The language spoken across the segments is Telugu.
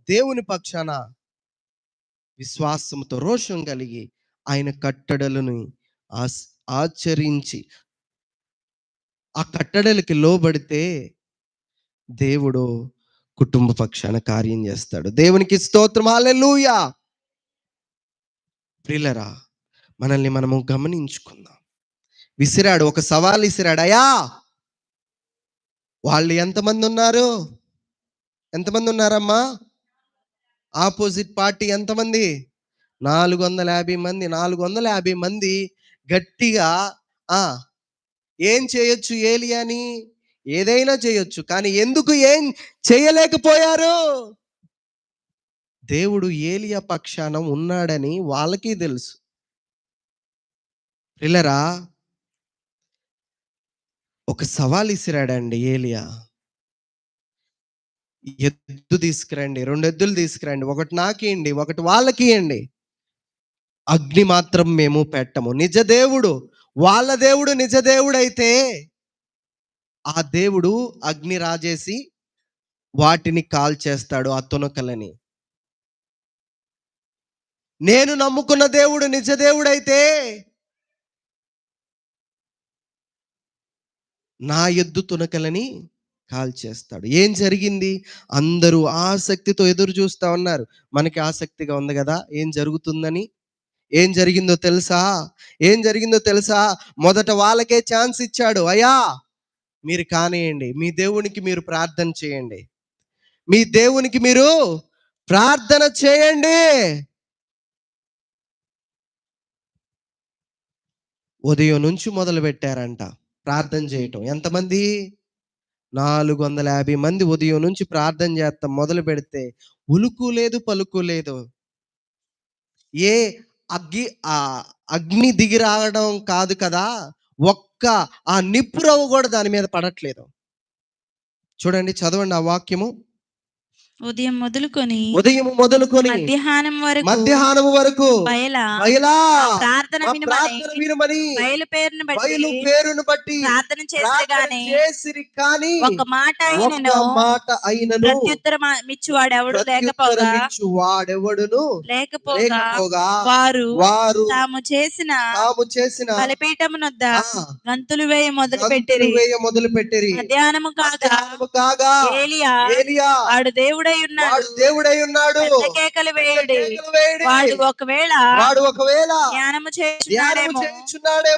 దేవుని పక్షాన విశ్వాసంతో రోషం కలిగి ఆయన కట్టడలను ఆచరించి ఆ కట్టడలకి లోబడితే దేవుడు కుటుంబ పక్షాన కార్యం చేస్తాడు. దేవునికి స్తోత్రం, హల్లెలూయా. ప్రియులరా, మనల్ని మనము గమనించుకుందాం. విసిరాడు, ఒక సవాల్ విసిరాడు. అయ్యా, వాళ్ళు ఎంతమంది ఉన్నారు? ఎంతమంది ఉన్నారమ్మా? ఆపోజిట్ పార్టీ ఎంతమంది? 450 మంది. 450 మంది గట్టిగా ఏం చేయొచ్చు ఏలియాని? ఏదైనా చేయొచ్చు. కానీ ఎందుకు ఏం చేయలేకపోయారు? దేవుడు ఏలియా పక్షాన ఉన్నాడని వాళ్ళకి తెలుసు. ప్రియులరా, ఒక సవాల్ ఇసిరాడండి ఏలియా. ఎద్దు తీసుకురండి, 2 ఎద్దులు తీసుకురండి, ఒకటి నాకియండి, ఒకటి వాళ్ళకి ఇవ్వండి. అగ్ని మాత్రం మేము పెట్టము. నిజ దేవుడు, వాళ్ళ దేవుడు నిజ దేవుడు అయితే ఆ దేవుడు అగ్ని రాజేసి వాటిని కాల్చేస్తాడు, ఆ తునకలని. నేను నమ్ముకున్న దేవుడు నిజ దేవుడైతే నా ఎద్దు తునకలని కాల్చేస్తాడు. ఏం జరిగింది? అందరూ ఆసక్తితో ఎదురు చూస్తా ఉన్నారు. మనకి ఆసక్తిగా ఉంది కదా ఏం జరుగుతుందని. ఏం జరిగిందో తెలుసా? ఏం జరిగిందో తెలుసా? మొదట వాళ్ళకే ఛాన్స్ ఇచ్చాడు. అయ్యా, మీరు కానియండి, మీ దేవునికి మీరు ప్రార్థన చేయండి, మీ దేవునికి మీరు ప్రార్థన చేయండి. ఉదయం నుంచి మొదలు పెట్టారంట ప్రార్థన చేయటం. ఎంతమంది? 450 మంది ఉదయం నుంచి ప్రార్థన చేస్తాం మొదలు పెడితే ఉలుకు లేదు, పలుకు లేదు. ఏ అగ్ని దిగి రావడం కాదు కదా, ఒక్క ఆ నిప్పురవ్వ కూడా దాని మీద పడట్లేదు. చూడండి, చదవండి ఆ వాక్యము. ఉదయం మొదలుకొని మధ్యాహ్నం వరకు ప్రార్థన వినుమని బయలు పేరును బట్టి ప్రార్థన చేసిరి కానీ ఒక మాట అయినను ప్రత్యుత్తరం ఇచ్చువాడెవడు లేకపోగా వారు తాము చేసిన బలిపీఠమునొద్ద గంతులు వేయ మొదలు పెట్టిరి. మధ్యాహ్నము కాగా ఏలియా వాడు దేవుడై ఉన్నాడు, కేకలు వేయుడి. వాడు ఒకవేళ ధ్యానము చేయుచున్నాడేమో,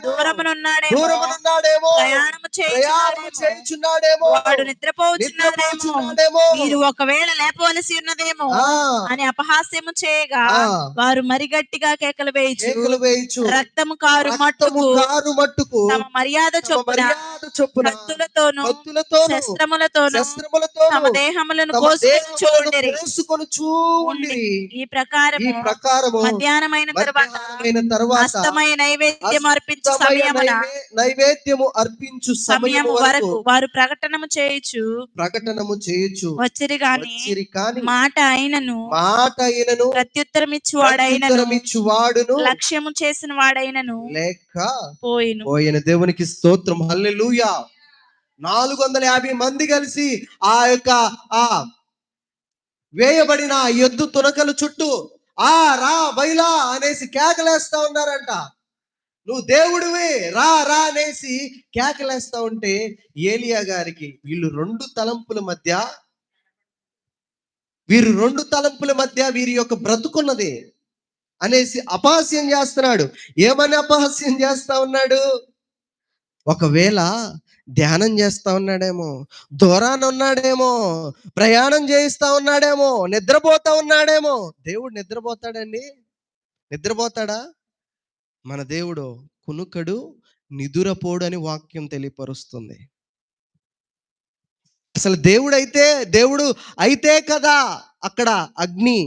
దూరమునున్నాడేమో, ప్రయాణము చేయుచున్నాడేమో, వాడు నిద్రపోచున్నాడేమో, మీరు ఒకవేళ లేపవలసి ఉన్నదేమో అని అపహాస్యము చేయగా వారు మరి గట్టిగా కేకలు వేయుచు రక్తము కారు మట్టుకు తమ మర్యాద చొప్పున కత్తులతోనూ శస్త్రములతోనూ తమ దేహములను ఈ ప్రకారము మధ్యాహ్నమైన తరువాత అస్తమయ నైవేద్యము అర్పించు సమయము వరకు వారు ప్రకటనము చేయుచు వచ్చిరి గాని మాట అయినను ప్రత్యుత్తరం ఇచ్చువాడైనను లక్ష్యము చేసిన వాడైనను లేకపోయిన. దేవునికి స్తోత్రం, హల్లెలూయా. 450 మంది కలిసి ఆ యొక్క వేయబడిన ఎద్దు తునకలు చుట్టూ రా బైలా అనేసి కేకలేస్తా ఉన్నారంట. నువ్వు దేవుడివి, రా అనేసి కేకలేస్తా ఉంటే ఏలియా గారికి వీరు రెండు తలంపుల మధ్య వీరి యొక్క బ్రతుకున్నది అనేసి అపహాస్యం చేస్తున్నాడు. ఏమని అపహాస్యం చేస్తా ఉన్నాడు? ఒకవేళ ధ్యానం చేస్తా ఉన్నాడేమో, దూరాన ఉన్నాడేమో, ప్రయాణం చేయిస్తా ఉన్నాడేమో, నిద్రపోతా ఉన్నాడేమో. దేవుడు నిద్రపోతాడండి? నిద్రపోతాడా? మన దేవుడు కునుకడు, నిదురపోడు అని వాక్యం తెలియపరుస్తుంది. అసలు దేవుడు అయితే కదా అక్కడ అగ్ని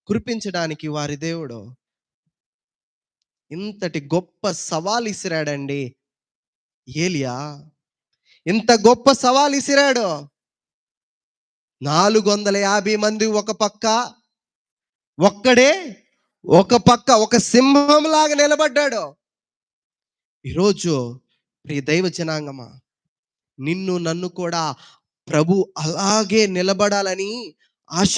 కురిపించడానికి వారి దేవుడు. ఇంతటి గొప్ప సవాల్ ఇసిరాడండి ఏలియా. ఇంత గొప్ప సవాల్ ఇసిరాడు. 450 మంది ఒక పక్క, ఒక్కడే ఒక పక్క, ఒక సింహంలాగా నిలబడ్డాడు. ఈరోజు ప్రియ దైవ జనాంగమా, నిన్ను నన్ను కూడా ప్రభు అలాగే నిలబడాలని ఆశ